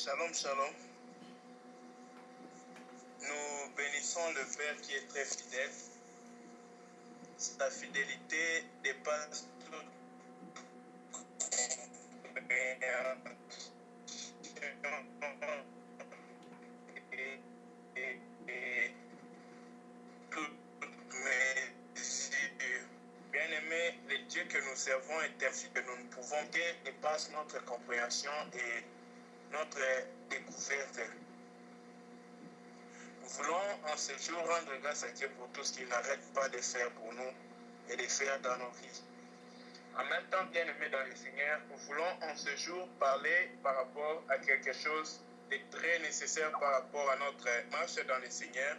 Shalom, shalom. Nous bénissons le Père qui est très fidèle. Sa fidélité dépasse toute et toutes mesures. Bien-aimés, le Dieu que nous servons est ainsi que nous ne pouvons que dépasse notre compréhension et notre découverte. Nous voulons en ce jour rendre grâce à Dieu pour tout ce qu'il n'arrête pas de faire pour nous et de faire dans nos vies. En même temps, bien-aimés dans le Seigneur, nous voulons en ce jour parler par rapport à quelque chose de très nécessaire par rapport à notre marche dans le Seigneur.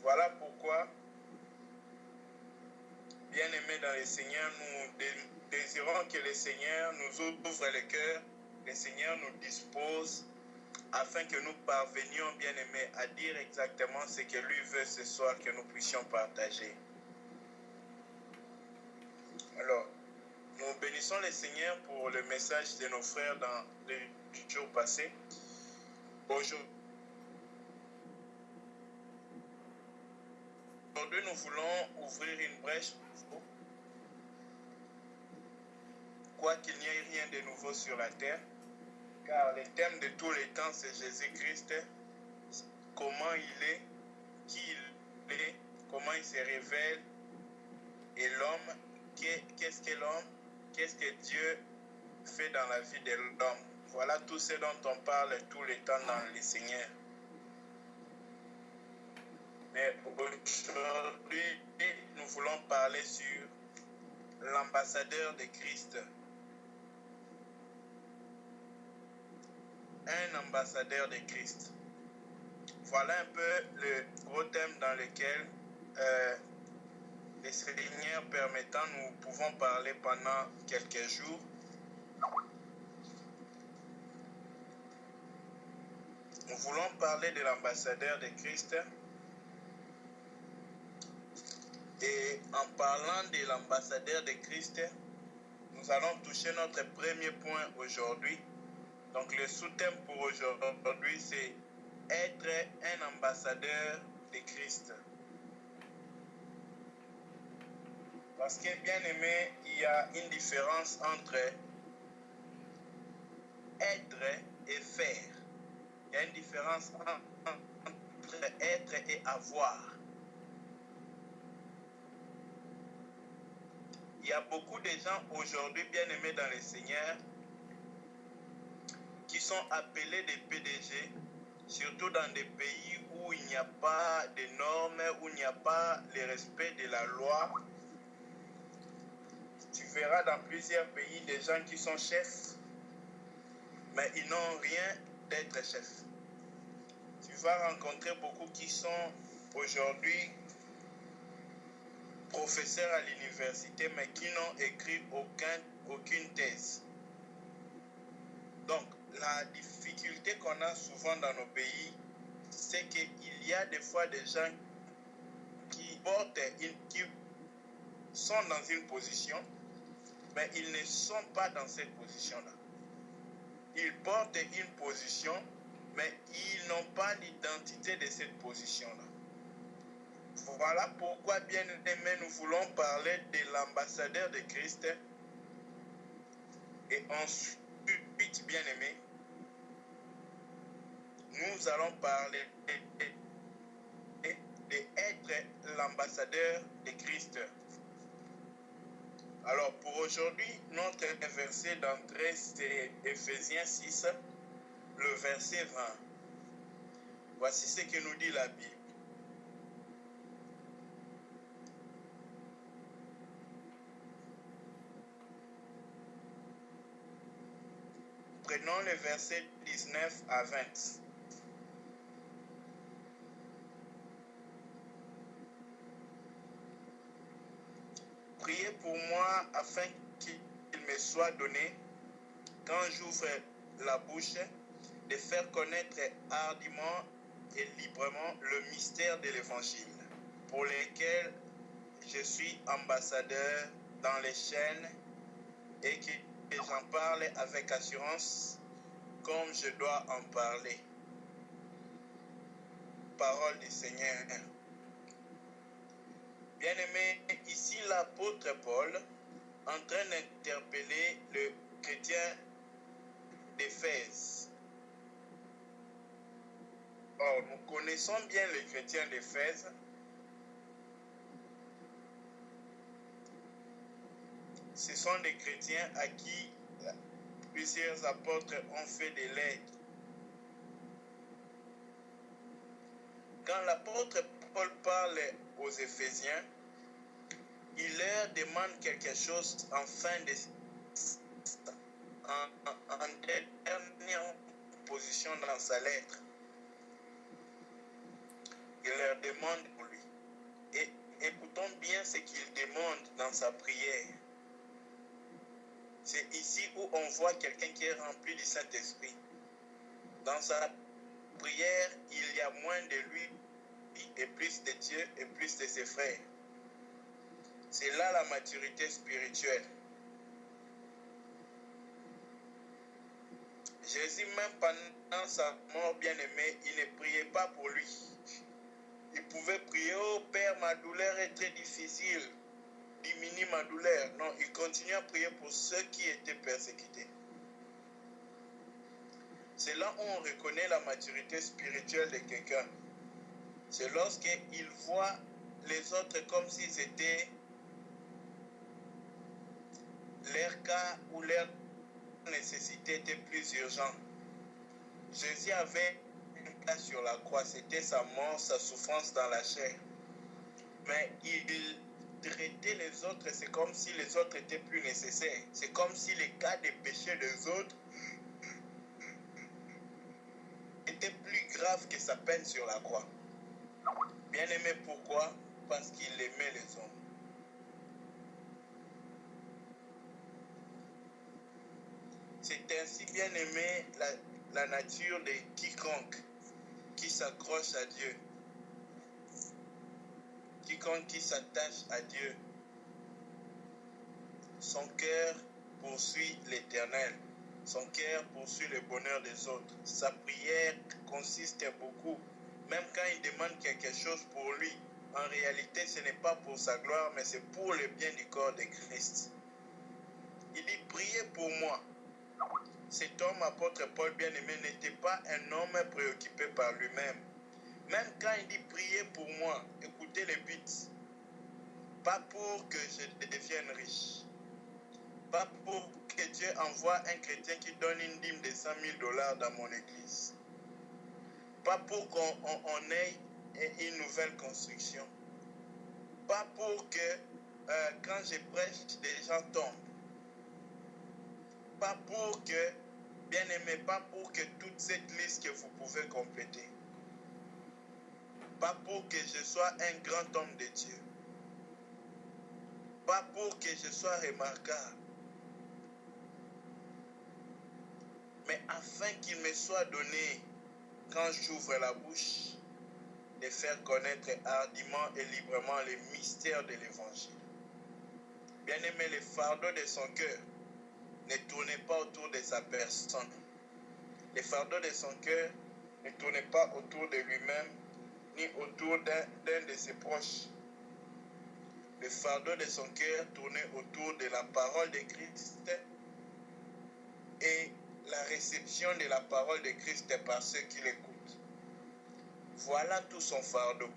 Voilà pourquoi, bien-aimés dans le Seigneur, nous désirons que le Seigneur nous ouvre le cœur, le Seigneur nous dispose afin que nous parvenions, bien-aimés, à dire exactement ce que lui veut ce soir que nous puissions partager. Alors, nous bénissons le Seigneur pour le message de nos frères dans les jours passés. Aujourd'hui, nous voulons ouvrir une brèche pour vous. Quoi qu'il n'y ait rien de nouveau sur la terre, car le thème de tous les temps, c'est Jésus-Christ, comment il est, qui il est, comment il se révèle, et l'homme, qu'est-ce que l'homme, qu'est-ce que Dieu fait dans la vie de l'homme. Voilà tout ce dont on parle tous les temps dans le Seigneur. Mais aujourd'hui, nous voulons parler sur l'ambassadeur de Christ. Un ambassadeur de Christ. Voilà un peu le gros thème dans lequel le Seigneur permettant, nous pouvons parler pendant quelques jours. Nous voulons parler de l'ambassadeur de Christ. Et en parlant de l'ambassadeur de Christ, nous allons toucher notre premier point aujourd'hui. Donc le sous-thème pour aujourd'hui, c'est être un ambassadeur de Christ. Parce que, bien aimé, il y a une différence entre être et faire. Il y a une différence entre être et avoir. Il y a beaucoup de gens aujourd'hui, bien aimés dans le Seigneur, qui sont appelés des PDG, surtout dans des pays où il n'y a pas de normes, où il n'y a pas le respect de la loi. Tu verras dans plusieurs pays des gens qui sont chefs, mais ils n'ont rien d'être chefs. Tu vas rencontrer beaucoup qui sont aujourd'hui professeurs à l'université, mais qui n'ont écrit aucune thèse. Donc, la difficulté qu'on a souvent dans nos pays, c'est qu'il y a des fois des gens qui sont dans une position, mais ils ne sont pas dans cette position-là. Ils portent une position, mais ils n'ont pas l'identité de cette position-là. Voilà pourquoi, bien aimés, nous voulons parler de l'ambassadeur de Christ. Et ensuite, bien aimés, nous allons parler d'être l'ambassadeur de Christ. Alors, pour aujourd'hui, notre verset d'entrée, c'est Éphésiens 6, le verset 20. Voici ce que nous dit la Bible. Prenons le verset 19 à 20. Priez pour moi afin qu'il me soit donné, quand j'ouvre la bouche, de faire connaître hardiment et librement le mystère de l'Évangile, pour lequel je suis ambassadeur dans les chaînes et que j'en parle avec assurance comme je dois en parler. Parole du Seigneur. Bien-aimé, ici l'apôtre Paul en train d'interpeller le chrétien d'Éphèse. Or, nous connaissons bien les chrétiens d'Éphèse. Ce sont des chrétiens à qui plusieurs apôtres ont fait des lettres. Quand l'apôtre Paul parle aux Éphésiens, il leur demande quelque chose en fin de en dernière position dans sa lettre. Il leur demande pour lui. Et écoutons bien ce qu'il demande dans sa prière. C'est ici où on voit quelqu'un qui est rempli du Saint-Esprit. Dans sa prière, il y a moins de lui et plus de Dieu et plus de ses frères. C'est là la maturité spirituelle. Jésus, même pendant sa mort bien-aimée, il ne priait pas pour lui. Il pouvait prier, oh Père, ma douleur est très difficile, diminue ma douleur. Non, il continuait à prier pour ceux qui étaient persécutés. C'est là où on reconnaît la maturité spirituelle de quelqu'un. C'est lorsqu'il voit les autres comme s'ils étaient leur cas ou leur nécessité était plus urgente. Jésus avait un cas sur la croix, c'était sa mort, sa souffrance dans la chair. Mais il traitait les autres, c'est comme si les autres étaient plus nécessaires. C'est comme si les cas des péchés des autres étaient plus graves que sa peine sur la croix. Bien aimé, pourquoi? Parce qu'il aimait les hommes. C'est ainsi, bien aimé, la nature de quiconque qui s'accroche à Dieu. Quiconque qui s'attache à Dieu. Son cœur poursuit l'Éternel. Son cœur poursuit le bonheur des autres. Sa prière consiste beaucoup. Même quand il demande quelque chose pour lui, en réalité, ce n'est pas pour sa gloire, mais c'est pour le bien du corps de Christ. Il dit, priez pour moi. Cet homme, apôtre Paul bien-aimé, n'était pas un homme préoccupé par lui-même. Même quand il dit priez pour moi, écoutez le but. Pas pour que je devienne riche. Pas pour que Dieu envoie un chrétien qui donne une dîme de $100 000 dans mon église. Pas pour qu'on ait une nouvelle construction. Pas pour que quand je prêche, des gens tombent. Pas pour que, bien aimé, pas pour que toute cette liste que vous pouvez compléter. Pas pour que je sois un grand homme de Dieu. Pas pour que je sois remarquable. Mais afin qu'il me soit donné, quand j'ouvre la bouche, de faire connaître hardiment et librement les mystères de l'Évangile. Bien-aimé, le fardeau de son cœur ne tournait pas autour de sa personne. Le fardeau de son cœur ne tournait pas autour de lui-même, ni autour d'un de ses proches. Le fardeau de son cœur tournait autour de la parole de Christ et la réception de la parole de Christ par ceux qui l'écoutent. Voilà tout son fardeau.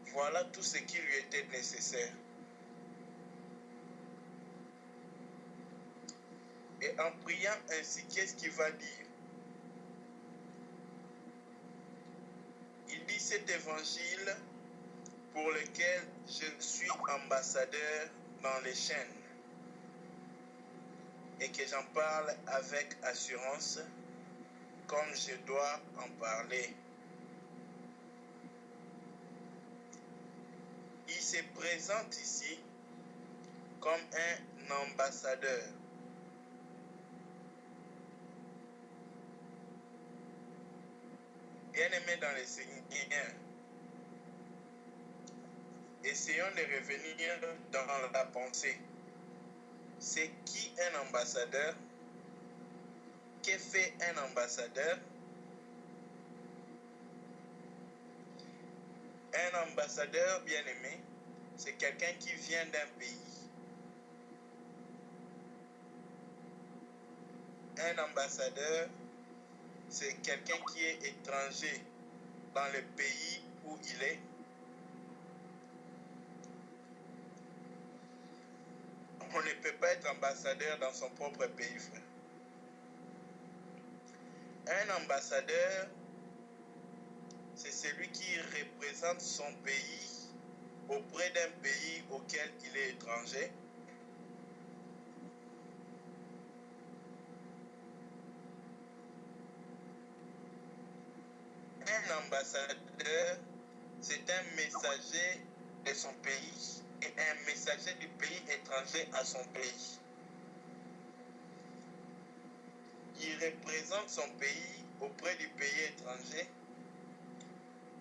Voilà tout ce qui lui était nécessaire. Et en priant ainsi, qu'est-ce qu'il va dire? Il dit cet évangile pour lequel je suis ambassadeur dans les chaînes et que j'en parle avec assurance comme je dois en parler. Il se présente ici comme un ambassadeur. Bien-aimé dans le Seigneur, essayons de revenir dans la pensée. C'est qui un ambassadeur? que fait un ambassadeur? Un ambassadeur, bien-aimé, c'est quelqu'un qui vient d'un pays. Un ambassadeur, c'est quelqu'un qui est étranger dans le pays où il est. On ne peut pas être ambassadeur dans son propre pays, frère. Un ambassadeur, c'est celui qui représente son pays auprès d'un pays auquel il est étranger. Un ambassadeur, c'est un messager de son pays et un messager du pays étranger à son pays. Il représente son pays auprès du pays étranger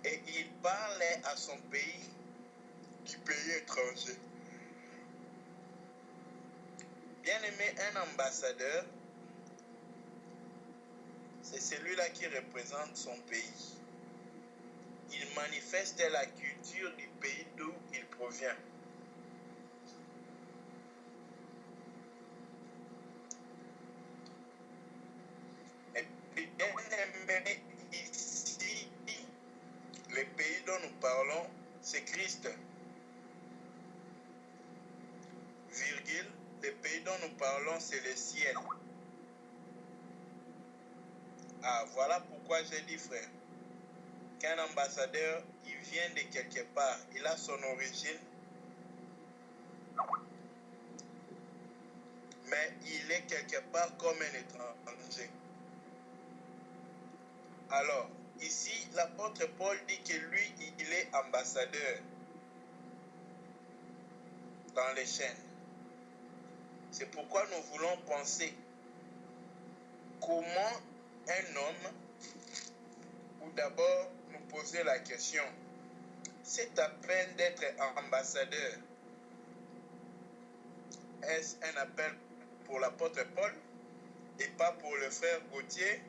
et il parle à son pays du pays étranger. Bien-aimé, un ambassadeur, c'est celui-là qui représente son pays. Il manifeste la culture du pays d'où il provient. Et puis, bien-aimé, ici, le pays dont nous parlons, c'est Christ. Virgule, le pays dont nous parlons, c'est le ciel. Ah, voilà pourquoi j'ai dit, frère, qu'un ambassadeur, il vient de quelque part, il a son origine, mais il est quelque part comme un étranger. Alors, ici, l'apôtre Paul dit que lui, il est ambassadeur dans les chaînes. C'est pourquoi nous voulons penser comment un homme, ou d'abord nous poser la question, c'est à peine d'être ambassadeur, est-ce un appel pour l'apôtre Paul et pas pour le frère Gauthier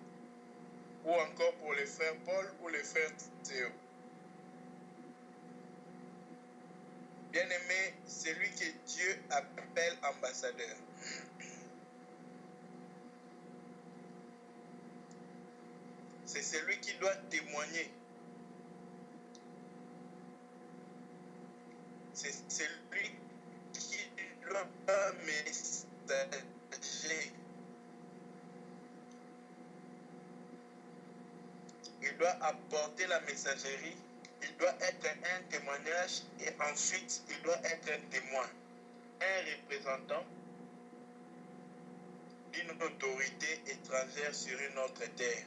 ou encore pour le frère Paul ou le frère Théo? Bien-aimé, celui que Dieu appelle ambassadeur. C'est celui qui doit témoigner. C'est celui qui doit messager. Il doit apporter la messagerie. Il doit être un témoignage et ensuite il doit être un témoin. Un représentant d'une autorité étrangère sur une autre terre.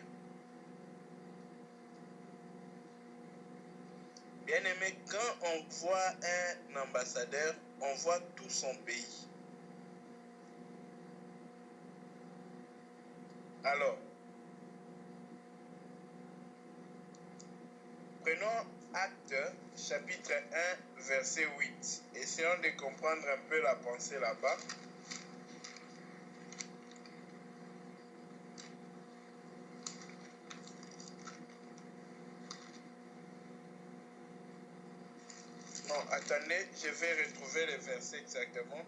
Bien-aimé, quand on voit un ambassadeur, on voit tout son pays. Alors, prenons Actes, chapitre 1, verset 8. Essayons de comprendre un peu la pensée là-bas. Non, attendez, je vais retrouver le verset exactement.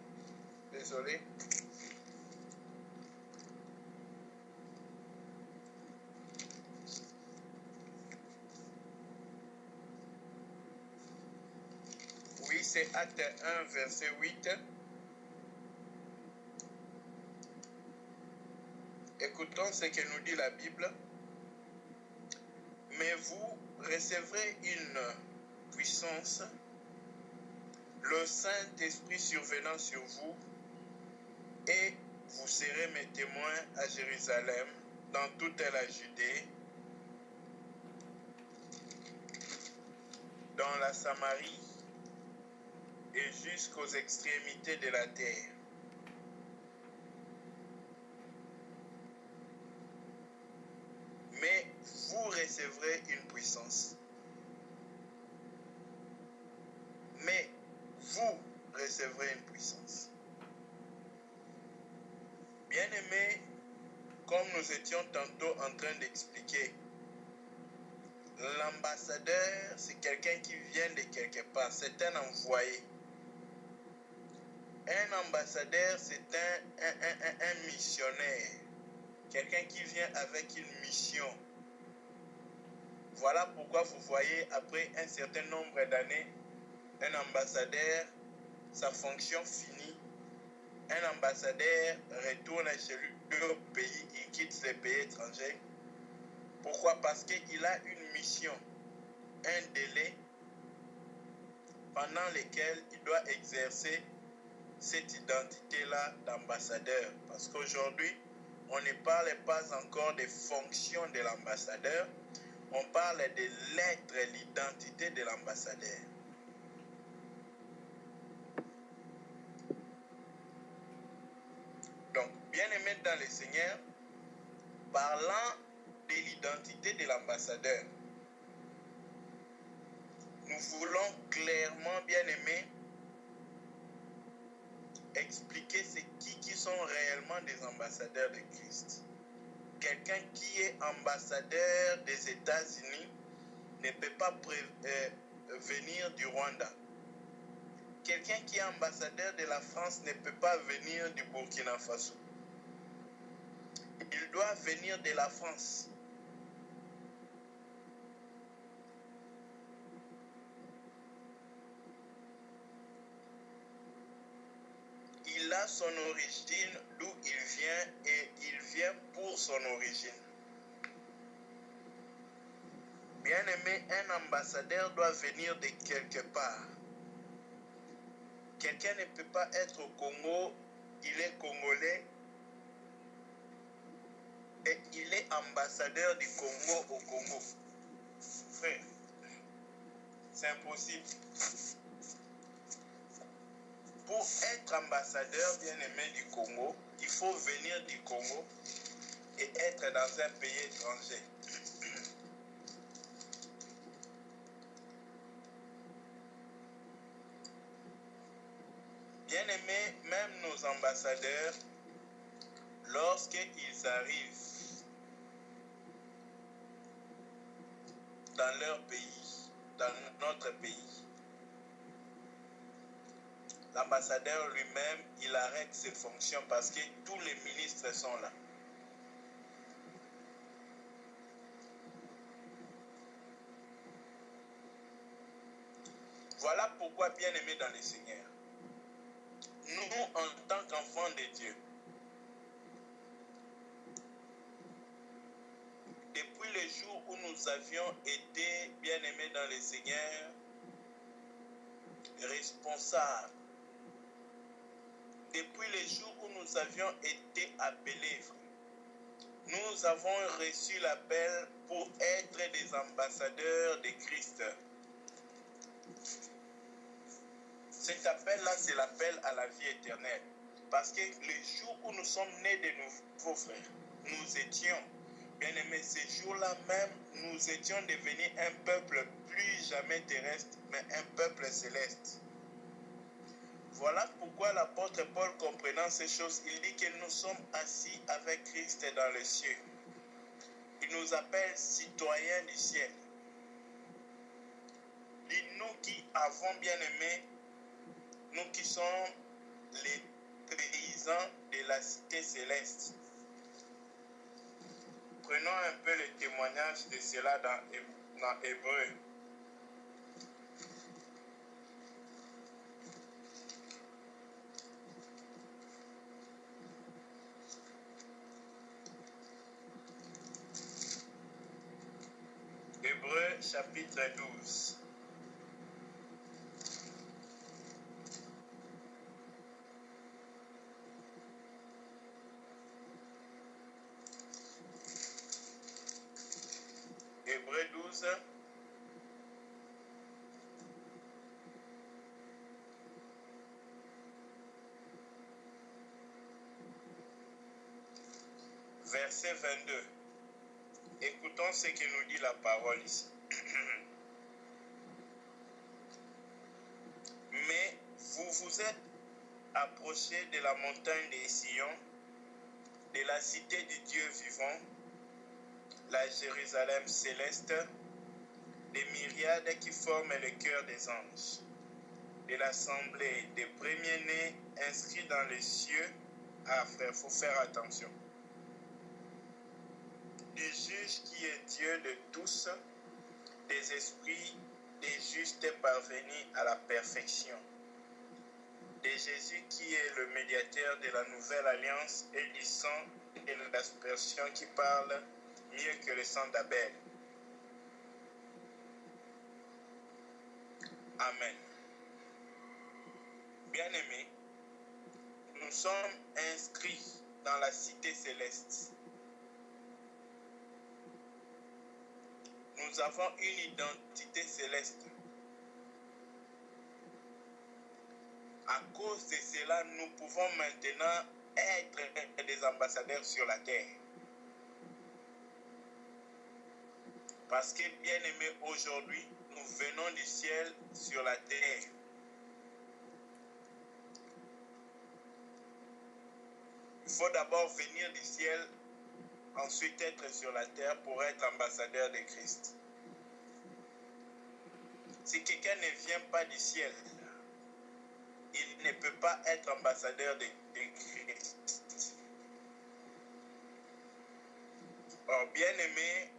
Désolé. Oui, c'est Acte 1, verset 8. Écoutons ce que nous dit la Bible. Mais vous recevrez une puissance, le Saint-Esprit survenant sur vous, et vous serez mes témoins à Jérusalem, dans toute la Judée, dans la Samarie et jusqu'aux extrémités de la terre. Mais vous recevrez une puissance. Mais vous recevrez une puissance. Bien-aimés, comme nous étions tantôt en train d'expliquer, l'ambassadeur, c'est quelqu'un qui vient de quelque part, c'est un envoyé. Un ambassadeur, c'est un missionnaire, quelqu'un qui vient avec une mission. Voilà pourquoi vous voyez, après un certain nombre d'années, un ambassadeur, sa fonction finie, un ambassadeur retourne chez lui au pays, il quitte les pays étrangers. Pourquoi? Parce qu'il a une mission, un délai pendant lequel il doit exercer cette identité-là d'ambassadeur. Parce qu'aujourd'hui, on ne parle pas encore des fonctions de l'ambassadeur, on parle de l'être, l'identité de l'ambassadeur. Donc, bien-aimés dans le Seigneur, parlant de l'identité de l'ambassadeur, nous voulons clairement, bien-aimés, expliquer qui sont réellement des ambassadeurs de Christ. Quelqu'un qui est ambassadeur des États-Unis ne peut pas venir du Rwanda. Quelqu'un qui est ambassadeur de la France ne peut pas venir du Burkina Faso. Il doit venir de la France. Il a son origine, d'où il vient, et il vient pour son origine. Bien-aimé, un ambassadeur doit venir de quelque part. Quelqu'un ne peut pas être au Congo, il est congolais, et il est ambassadeur du Congo au Congo. Frère, c'est impossible. Pour être ambassadeur bien-aimé du Congo, il faut venir du Congo et être dans un pays étranger. Bien-aimés, même nos ambassadeurs, lorsqu'ils arrivent dans leur pays, dans notre pays, l'ambassadeur lui-même, il arrête ses fonctions parce que tous les ministres sont là. Voilà pourquoi, bien-aimés dans le Seigneur, nous, en tant qu'enfants de Dieu, depuis le jour où nous avions été, bien-aimés dans le Seigneur, responsables, depuis le jour où nous avions été appelés, nous avons reçu l'appel pour être des ambassadeurs de Christ. Cet appel-là, c'est l'appel à la vie éternelle. Parce que le jour où nous sommes nés de nouveau, frères, nous étions, bien-aimés, ce jour-là même, nous étions devenus un peuple plus jamais terrestre, mais un peuple céleste. Voilà pourquoi l'apôtre Paul, comprenant ces choses, il dit que nous sommes assis avec Christ dans les cieux. Il nous appelle citoyens du ciel. Et nous qui avons bien aimé, nous qui sommes les paysans de la cité céleste. Prenons un peu le témoignage de cela dans Hébreu. Hébreu chapitre 12. Hébreu 12. Verset 22. Écoutons ce que nous dit la parole ici. Mais vous vous êtes approchés de la montagne des Sion, de de la cité du Dieu vivant, la Jérusalem céleste, des myriades qui forment le cœur des anges, de l'assemblée des premiers-nés inscrits dans les cieux. Ah frère, il faut faire attention. Du juge qui est Dieu de tous, des esprits des justes parvenus à la perfection, de Jésus qui est le médiateur de la nouvelle alliance et du sang et de l'aspersion qui parle mieux que le sang d'Abel. Amen. Bien-aimés, nous sommes inscrits dans la cité céleste. Nous avons une identité céleste. À cause de cela, nous pouvons maintenant être des ambassadeurs sur la terre. Parce que, bien-aimés, aujourd'hui, nous venons du ciel sur la terre. Il faut d'abord venir du ciel, ensuite être sur la terre pour être ambassadeur de Christ. Si quelqu'un ne vient pas du ciel, il ne peut pas être ambassadeur de Christ. Or, bien-aimé,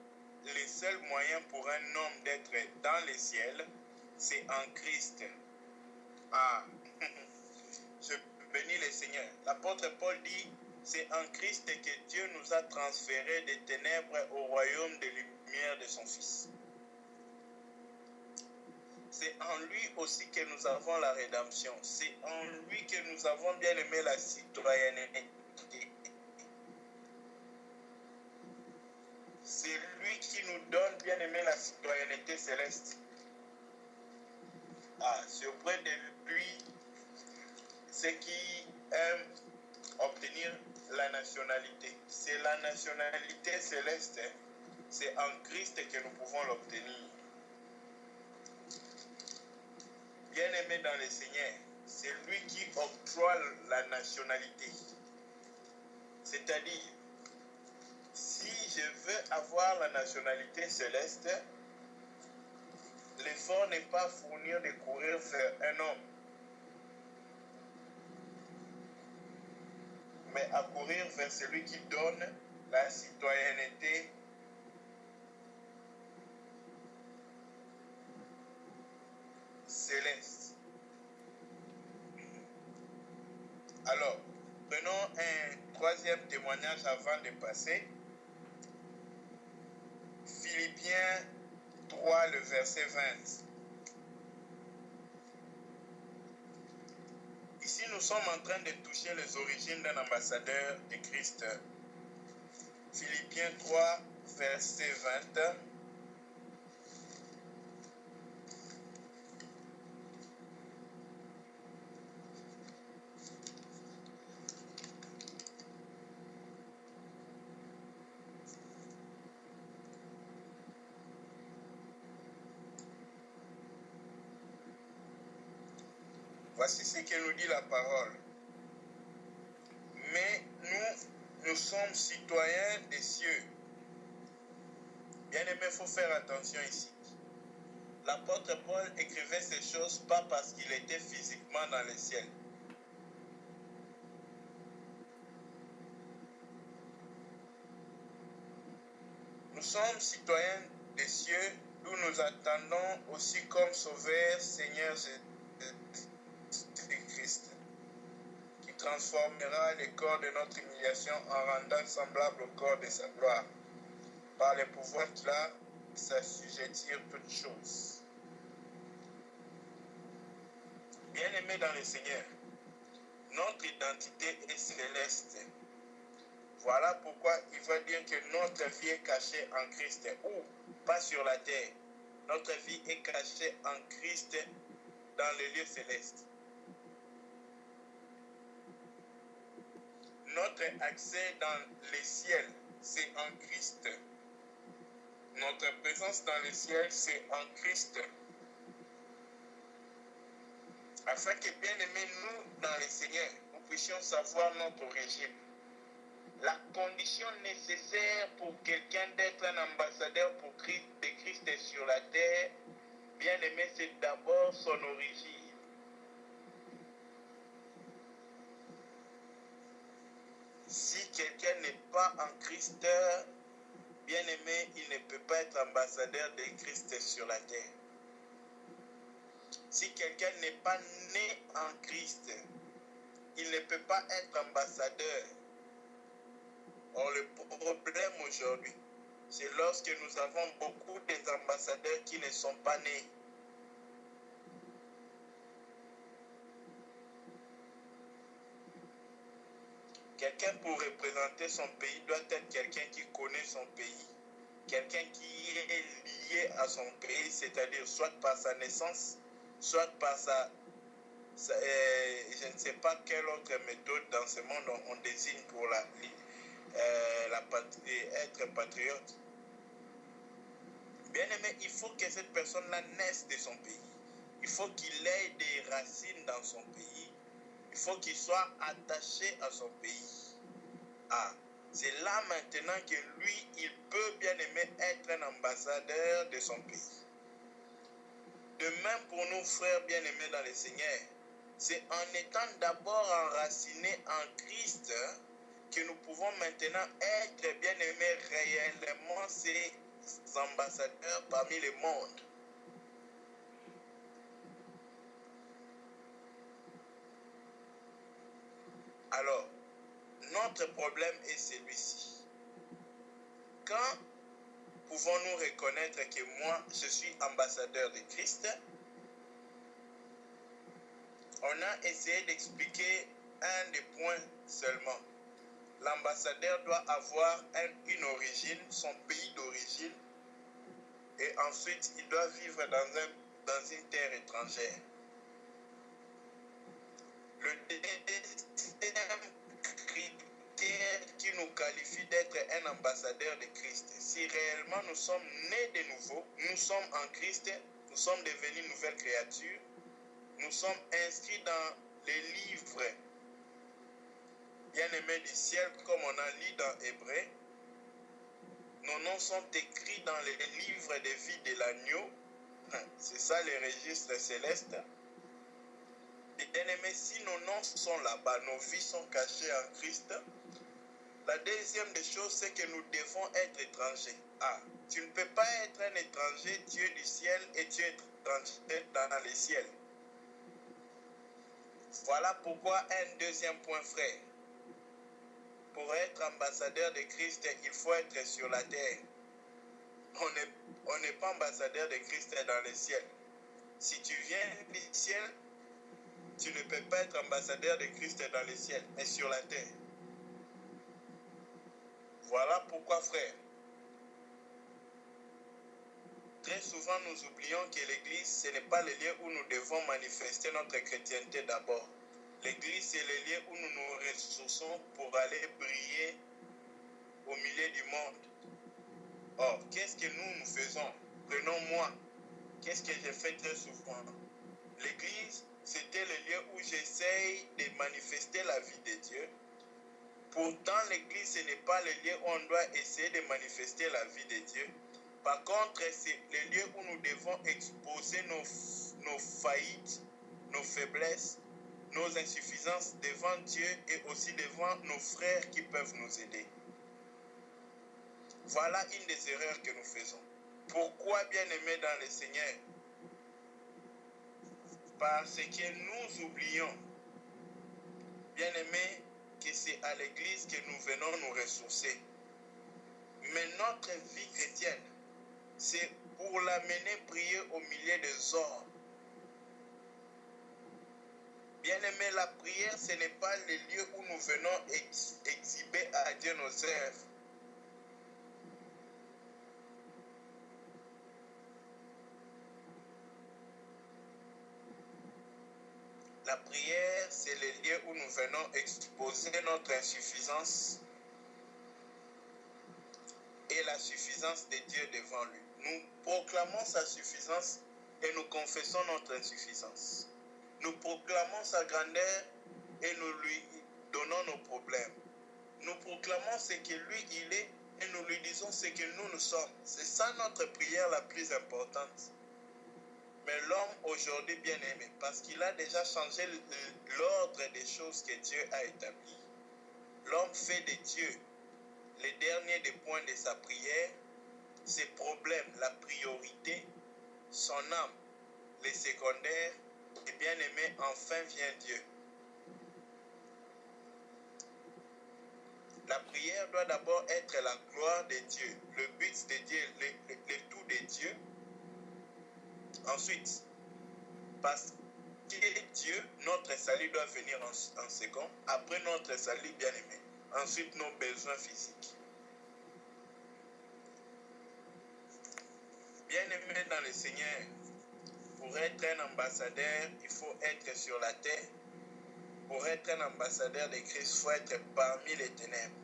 le seul moyen pour un homme d'être dans le ciel, c'est en Christ. Ah, je bénis le Seigneur. L'apôtre Paul dit, c'est en Christ que Dieu nous a transférés des ténèbres au royaume de lumière de son Fils. C'est en lui aussi que nous avons la rédemption. C'est en lui que nous avons bien aimé la citoyenneté. C'est lui qui nous donne bien aimé la citoyenneté céleste. Ah, c'est auprès de lui ceux qui aiment obtenir la nationalité. C'est la nationalité céleste. C'est en Christ que nous pouvons l'obtenir. Bien-aimé dans le Seigneur, c'est lui qui octroie la nationalité. C'est-à-dire, si je veux avoir la nationalité céleste, l'effort n'est pas fournir de courir vers un homme, mais à courir vers celui qui donne la citoyenneté céleste. Alors, prenons un troisième témoignage avant de passer. Philippiens 3, le verset 20. Ici, nous sommes en train de toucher les origines d'un ambassadeur de Christ. Philippiens 3, verset 20. Voici ce que nous dit la parole. Mais nous sommes citoyens des cieux. Bien-aimé, il faut faire attention ici. L'apôtre Paul écrivait ces choses pas parce qu'il était physiquement dans le ciel. Nous sommes citoyens des cieux, d'où nous attendons aussi comme sauveur Seigneur Jésus-Christ, qui transformera le corps de notre humiliation en rendant semblable au corps de sa gloire, par le pouvoir qu'il a de s'assujettir toutes choses. Bien-aimés dans le Seigneur, notre identité est céleste. Voilà pourquoi il va dire que notre vie est cachée en Christ, ou pas sur la terre. Notre vie est cachée en Christ dans les lieux célestes. Notre accès dans les ciels, c'est en Christ. Notre présence dans les ciels, c'est en Christ. Afin que, bien aimés, nous, dans le Seigneur, nous puissions savoir notre origine. la condition nécessaire pour quelqu'un d'être un ambassadeur pour Christ, de Christ sur la terre, bien aimé, c'est d'abord son origine. Si quelqu'un n'est pas en Christ, bien aimé, il ne peut pas être ambassadeur de Christ sur la terre. Si quelqu'un n'est pas né en Christ, il ne peut pas être ambassadeur. Or, le problème aujourd'hui, c'est lorsque nous avons beaucoup d'ambassadeurs qui ne sont pas nés. Quelqu'un pour représenter son pays doit être quelqu'un qui connaît son pays. Quelqu'un qui est lié à son pays, c'est-à-dire soit par sa naissance, soit par je ne sais pas quelle autre méthode dans ce monde on désigne pour être patriote. Bien aimé, il faut que cette personne-là naisse de son pays. Il faut qu'il ait des racines dans son pays. Il faut qu'il soit attaché à son pays. C'est là maintenant que lui, il peut bien aimer être un ambassadeur de son pays. De même pour nos frères bien aimés dans le Seigneur, c'est en étant d'abord enracinés en Christ que nous pouvons maintenant être bien aimés réellement ces ambassadeurs parmi le monde. Alors, notre problème est celui-ci. Quand pouvons-nous reconnaître que moi, je suis ambassadeur de Christ? On a essayé d'expliquer un des points seulement. L'ambassadeur doit avoir une origine, son pays d'origine, et ensuite il doit vivre dans une terre étrangère. Le deuxième critère qui nous qualifie d'être un ambassadeur de Christ, si réellement nous sommes nés de nouveau, nous sommes en Christ, nous sommes devenus nouvelles créatures, nous sommes inscrits dans les livres bien-aimés du ciel, comme on a lu dans Hébreux. Nos noms sont écrits dans les livres de vie de l'agneau. C'est ça les registres célestes. Bien-aimés, si nos noms sont là-bas, nos vies sont cachées en Christ. La deuxième des choses, c'est que nous devons être étrangers. Tu ne peux pas être un étranger, tu es du ciel et tu es étranger dans les ciels. Voilà pourquoi un deuxième point, frère. Pour être ambassadeur de Christ, il faut être sur la terre. On n'est pas ambassadeur de Christ dans le ciel. Si tu viens du ciel, tu ne peux pas être ambassadeur de Christ dans le ciel, mais sur la terre. Voilà pourquoi, frère. Très souvent, nous oublions que l'Église, ce n'est pas le lieu où nous devons manifester notre chrétienté d'abord. L'Église, c'est le lieu où nous nous ressourçons pour aller briller au milieu du monde. Or, qu'est-ce que nous faisons? Prenons-moi. Qu'est-ce que j'ai fait très souvent? L'Église, c'était le lieu où j'essaye de manifester la vie de Dieu. Pourtant, l'Église, ce n'est pas le lieu où on doit essayer de manifester la vie de Dieu. Par contre, c'est le lieu où nous devons exposer nos faillites, nos faiblesses, nos insuffisances devant Dieu et aussi devant nos frères qui peuvent nous aider. Voilà une des erreurs que nous faisons. Pourquoi, bien-aimés dans le Seigneur? Parce que nous oublions, bien-aimés, que c'est à l'Église que nous venons nous ressourcer. Mais notre vie chrétienne, c'est pour l'amener prier au milieu des hommes. Bien-aimés, la prière, ce n'est pas le lieu où nous venons exhiber à Dieu nos œuvres. La prière, c'est le lieu où nous venons exposer notre insuffisance et la suffisance de Dieu devant lui. Nous proclamons sa suffisance et nous confessons notre insuffisance. Nous proclamons sa grandeur et nous lui donnons nos problèmes. Nous proclamons savons ce que lui, il est, et nous lui disons ce que nous sommes. C'est ça notre prière la plus importante. Mais l'homme aujourd'hui bien aimé, parce qu'il a déjà changé l'ordre des choses que Dieu a établi, l'homme fait de Dieu le dernier des points de sa prière, ses problèmes, la priorité, son âme, les secondaires, et bien aimé, enfin vient Dieu. La prière doit d'abord être la gloire de Dieu, le but de Dieu, le tout de Dieu. Ensuite, parce que Dieu, notre salut doit venir en second, après notre salut bien-aimé. Ensuite, nos besoins physiques. Bien-aimé dans le Seigneur, pour être un ambassadeur, il faut être sur la terre. Pour être un ambassadeur de Christ, il faut être parmi les ténèbres.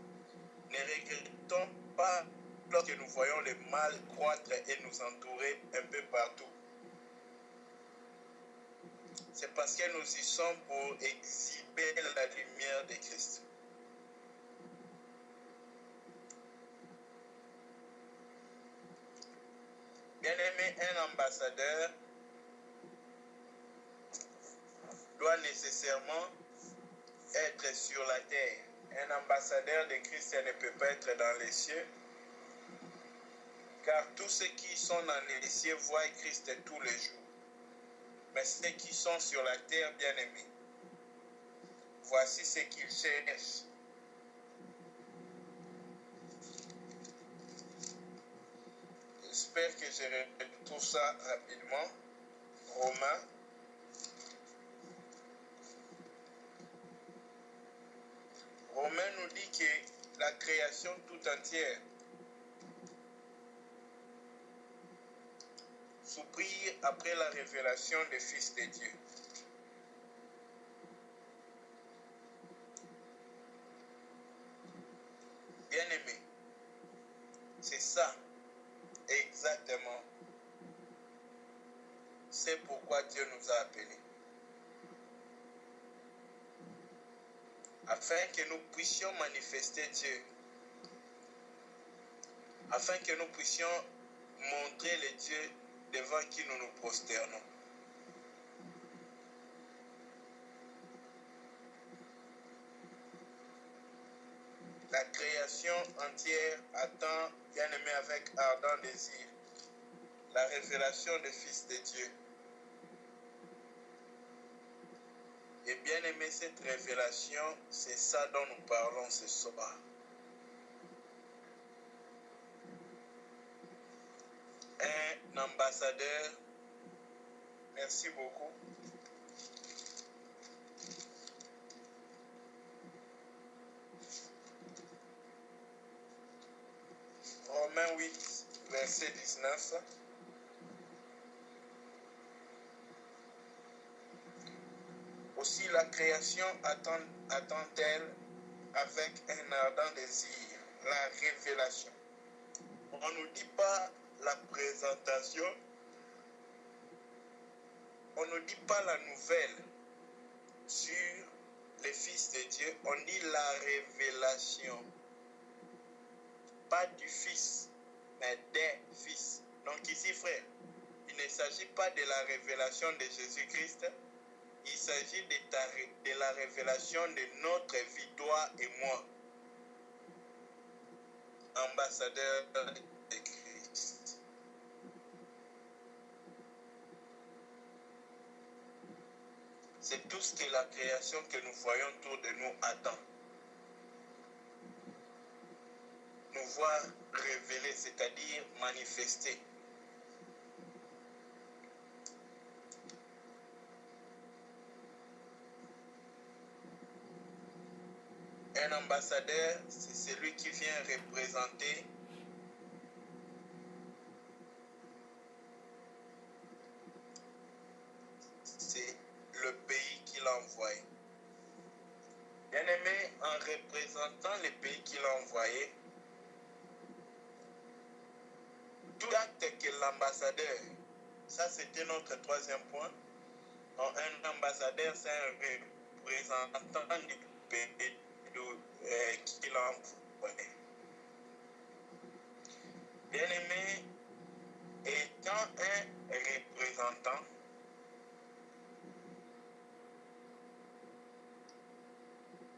Ne regrettons pas lorsque nous voyons le mal croître et nous entourer un peu partout. C'est parce que nous y sommes pour exhiber la lumière de Christ. Bien-aimé, un ambassadeur doit nécessairement être sur la terre. Un ambassadeur de Christ ne peut pas être dans les cieux, car tous ceux qui sont dans les cieux voient Christ tous les jours. Mais ceux qui sont sur la terre, bien-aimés, voici ce qu'ils cherchent. J'espère que je retrouve ça rapidement. Romains. Romains nous dit que la création tout entière soupire après la révélation des fils de Dieu. Bien-aimés, c'est ça, exactement. C'est pourquoi Dieu nous a appelés. Afin que nous puissions manifester Dieu. Afin que nous puissions montrer le Dieu devant qui nous nous prosternons. La création entière attend, bien-aimé, avec ardent désir, la révélation des fils de Dieu. Et bien-aimé, cette révélation, c'est ça dont nous parlons ce soir. Un ambassadeur, merci beaucoup. Romains 8, verset 19. Aussi la création attend-elle avec un ardent désir la révélation. On ne nous dit pas la présentation, on ne nous dit pas la nouvelle sur les fils de Dieu, on dit la révélation. Pas du fils, mais des fils. Donc ici, frère, il ne s'agit pas de la révélation de Jésus-Christ, il s'agit de la révélation de notre vie, toi et moi, ambassadeur de Christ. C'est tout ce que la création que nous voyons autour de nous attend. Nous voir révéler, c'est-à-dire manifester. Un ambassadeur, c'est celui qui vient représenter c'est le pays qu'il a envoyé. Bien-aimé, en représentant le pays qu'il a envoyé, tout acte que l'ambassadeur, ça c'était notre troisième point, un ambassadeur c'est un représentant du pays qu'il envoie. Ouais. Bien-aimé, étant un représentant,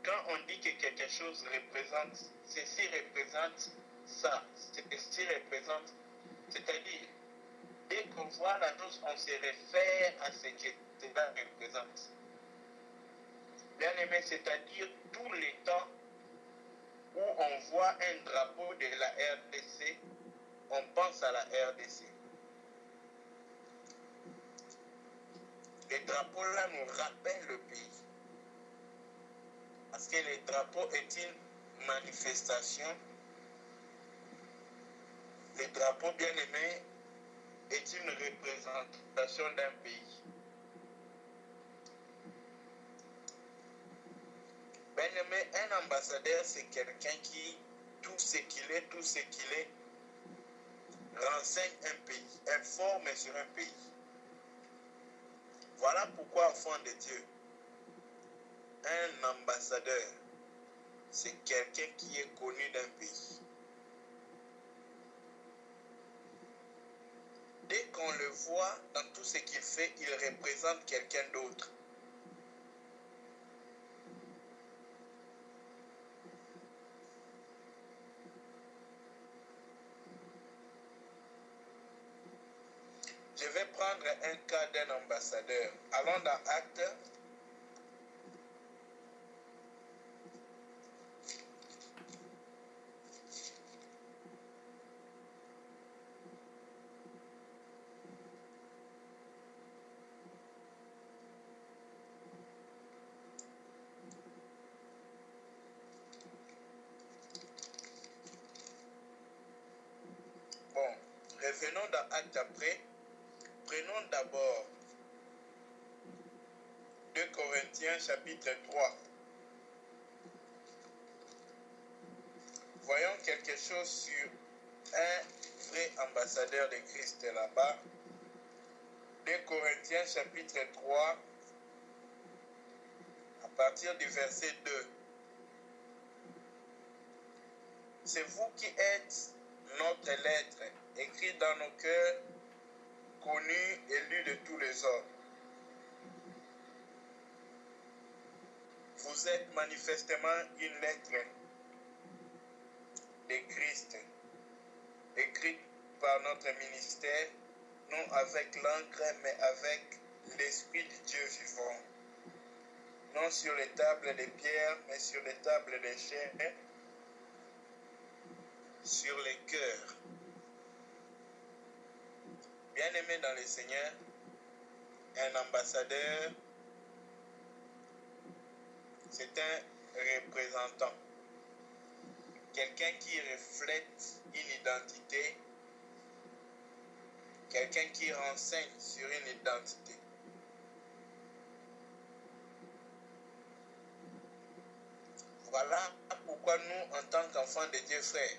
quand on dit que quelque chose représente, ceci représente ça, ceci représente, c'est-à-dire, dès qu'on voit la chose, on se réfère à ce que cela représente. Bien-aimé, c'est-à-dire tous les temps où on voit un drapeau de la RDC, on pense à la RDC. Le drapeau là nous rappelle le pays. Parce que le drapeau est une manifestation. Le drapeau, bien aimé, est une représentation d'un pays. Bien aimé, un ambassadeur, c'est quelqu'un qui, tout ce qu'il est, renseigne un pays, informe sur un pays. Voilà pourquoi, enfant de Dieu, un ambassadeur, c'est quelqu'un qui est connu d'un pays. Dès qu'on le voit dans tout ce qu'il fait, il représente quelqu'un d'autre. Je vais prendre un cas d'un ambassadeur. Allons dans Actes. Bon, revenons dans Actes après. Prenons d'abord 2 Corinthiens chapitre 3. Voyons quelque chose sur un vrai ambassadeur de Christ là-bas. 2 Corinthiens chapitre 3, à partir du verset 2. C'est vous qui êtes notre lettre, écrite dans nos cœurs, connue et lue de tous les hommes. Vous êtes manifestement une lettre de Christ, écrite par notre ministère, non avec l'encre, mais avec l'Esprit de Dieu vivant. Non sur les tables de pierre, mais sur les tables de chair, sur les cœurs. Bien-aimé dans le Seigneur, un ambassadeur, c'est un représentant. Quelqu'un qui reflète une identité, quelqu'un qui renseigne sur une identité. Voilà pourquoi nous, en tant qu'enfants de Dieu, frères,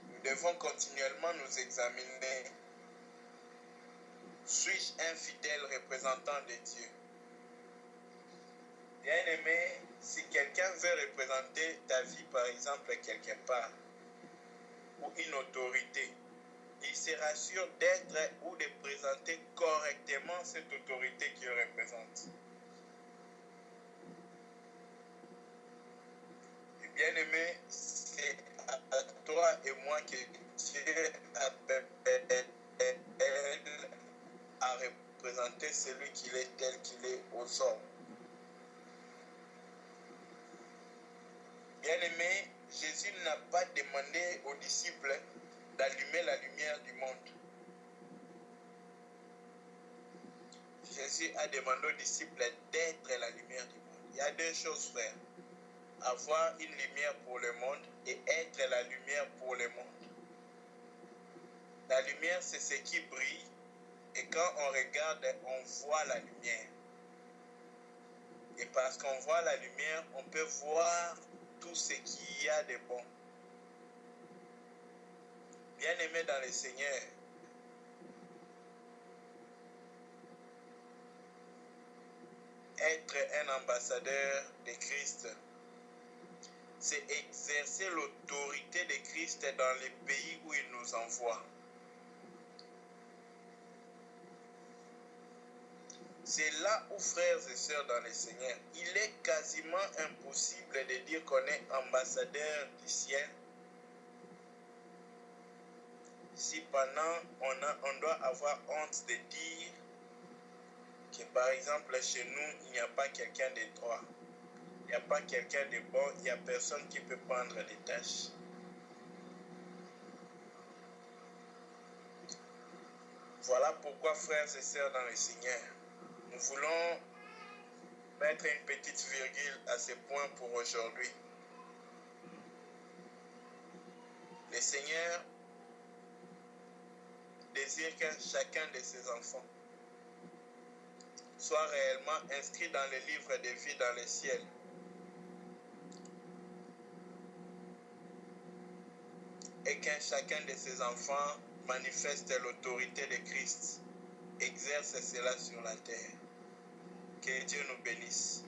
nous devons continuellement nous examiner. Suis-je un fidèle représentant de Dieu? Bien-aimé, si quelqu'un veut représenter ta vie, par exemple, quelque part, ou une autorité, il sera sûr d'être ou de présenter correctement cette autorité qu'il représente. Et bien-aimé, c'est à toi et moi que Dieu appelle à représenter celui qu'il est tel qu'il est aux hommes. Bien-aimé, Jésus n'a pas demandé aux disciples d'allumer la lumière du monde. Jésus a demandé aux disciples d'être la lumière du monde. Il y a deux choses, frère. Avoir une lumière pour le monde et être la lumière pour le monde. La lumière, c'est ce qui brille. Et quand on regarde, on voit la lumière. Et parce qu'on voit la lumière, on peut voir tout ce qu'il y a de bon. Bien-aimé dans le Seigneur, être un ambassadeur de Christ, c'est exercer l'autorité de Christ dans les pays où il nous envoie. C'est là où, frères et sœurs dans le Seigneur, il est quasiment impossible de dire qu'on est ambassadeur du ciel si pendant on doit avoir honte de dire que par exemple chez nous, il n'y a pas quelqu'un de droit, il n'y a pas quelqu'un de bon, il n'y a personne qui peut prendre des tâches. Voilà pourquoi, frères et sœurs dans le Seigneur, nous voulons mettre une petite virgule à ce point pour aujourd'hui. Le Seigneur désire que chacun de ses enfants soit réellement inscrit dans le livre de vie dans le ciel. Et que chacun de ses enfants manifeste l'autorité de Christ, exerce cela sur la terre. Que Dieu nous bénisse.